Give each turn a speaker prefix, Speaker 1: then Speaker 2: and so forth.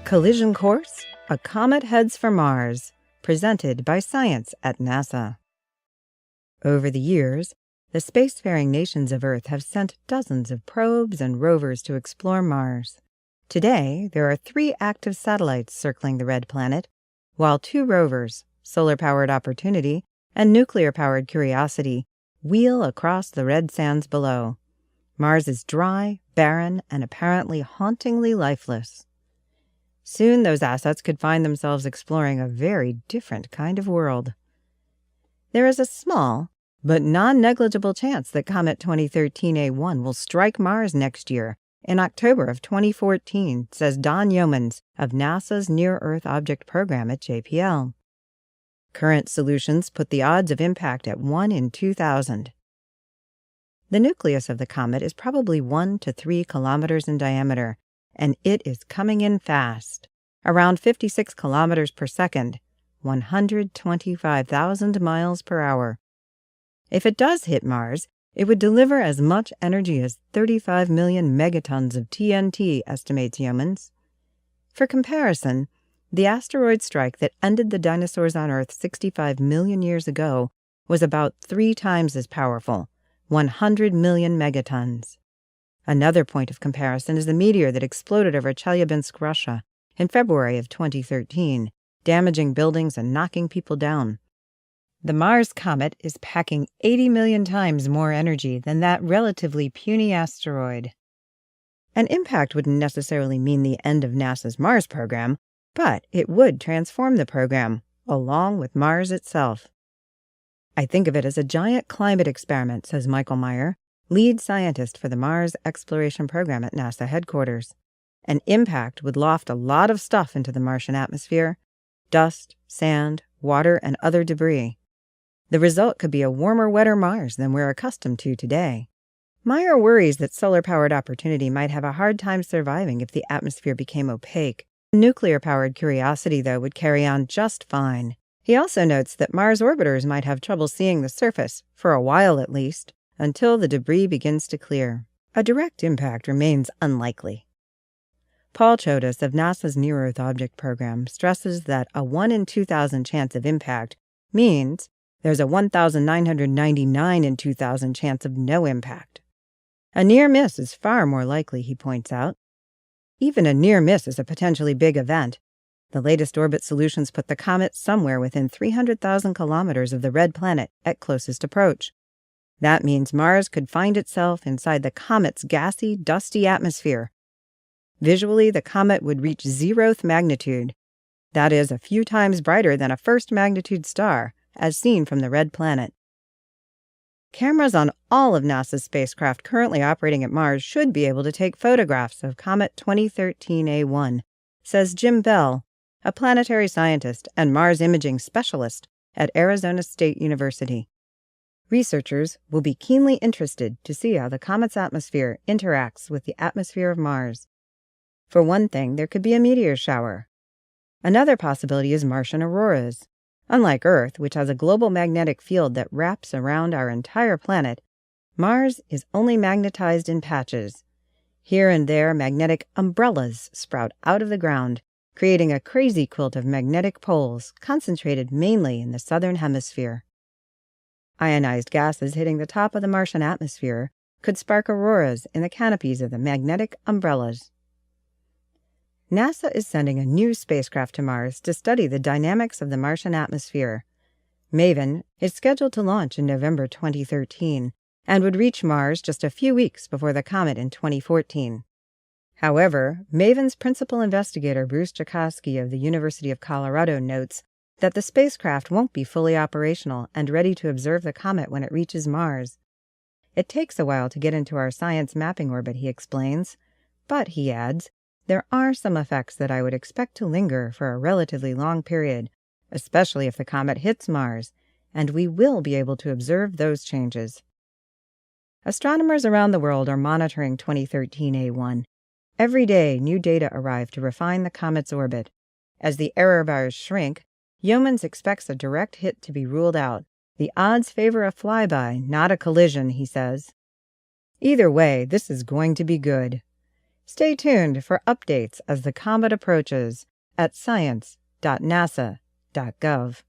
Speaker 1: Collision course, a comet heads for Mars, presented by Science at NASA. Over the years, the spacefaring nations of Earth have sent dozens of probes and rovers to explore Mars. Today, there are 3 active satellites circling the red planet, while 2 rovers, solar-powered Opportunity and nuclear-powered Curiosity, wheel across the red sands below. Mars is dry, barren, and apparently hauntingly lifeless. Soon those assets could find themselves exploring a very different kind of world. There is a small, but non-negligible chance that Comet 2013A1 will strike Mars next year, in October of 2014, says Don Yeomans of NASA's Near-Earth Object Program at JPL. Current solutions put the odds of impact at 1 in 2,000. The nucleus of the comet is probably 1 to 3 kilometers in diameter, and it is coming in fast, around 56 kilometers per second, 125,000 miles per hour. If it does hit Mars, it would deliver as much energy as 35 million megatons of TNT, estimates Yeomans. For comparison, the asteroid strike that ended the dinosaurs on Earth 65 million years ago was about 3 times as powerful, 100 million megatons. Another point of comparison is the meteor that exploded over Chelyabinsk, Russia, in February of 2013, damaging buildings and knocking people down. The Mars comet is packing 80 million times more energy than that relatively puny asteroid. An impact wouldn't necessarily mean the end of NASA's Mars program, but it would transform the program, along with Mars itself. I think of it as a giant climate experiment, says Michael Meyer, lead scientist for the Mars Exploration Program at NASA headquarters. An impact would loft a lot of stuff into the Martian atmosphere: dust, sand, water, and other debris. The result could be a warmer, wetter Mars than we're accustomed to today. Meyer worries that solar-powered Opportunity might have a hard time surviving if the atmosphere became opaque. Nuclear-powered Curiosity, though, would carry on just fine. He also notes that Mars orbiters might have trouble seeing the surface, for a while at least, until the debris begins to clear. A direct impact remains unlikely. Paul Chodas of NASA's Near-Earth Object Program stresses that a 1 in 2,000 chance of impact means there's a 1,999 in 2,000 chance of no impact. A near miss is far more likely, he points out. Even a near miss is a potentially big event. The latest orbit solutions put the comet somewhere within 300,000 kilometers of the red planet at closest approach. That means Mars could find itself inside the comet's gassy, dusty atmosphere. Visually, the comet would reach 0th magnitude. That is, a few times brighter than a 1st magnitude star, as seen from the red planet. Cameras on all of NASA's spacecraft currently operating at Mars should be able to take photographs of Comet 2013A1, says Jim Bell, a planetary scientist and Mars imaging specialist at Arizona State University. Researchers will be keenly interested to see how the comet's atmosphere interacts with the atmosphere of Mars. For one thing, there could be a meteor shower. Another possibility is Martian auroras. Unlike Earth, which has a global magnetic field that wraps around our entire planet, Mars is only magnetized in patches. Here and there, magnetic umbrellas sprout out of the ground, creating a crazy quilt of magnetic poles concentrated mainly in the southern hemisphere. Ionized gases hitting the top of the Martian atmosphere could spark auroras in the canopies of the magnetic umbrellas. NASA is sending a new spacecraft to Mars to study the dynamics of the Martian atmosphere. MAVEN is scheduled to launch in November 2013 and would reach Mars just a few weeks before the comet in 2014. However, MAVEN's principal investigator Bruce Jakosky of the University of Colorado notes that the spacecraft won't be fully operational and ready to observe the comet when it reaches Mars. It takes a while to get into our science mapping orbit, he explains, but, he adds, there are some effects that I would expect to linger for a relatively long period, especially if the comet hits Mars, and we will be able to observe those changes. Astronomers around the world are monitoring 2013A1. Every day, new data arrive to refine the comet's orbit. As the error bars shrink, Yeomans expects a direct hit to be ruled out. The odds favor a flyby, not a collision, he says. Either way, this is going to be good. Stay tuned for updates as the comet approaches at science.nasa.gov.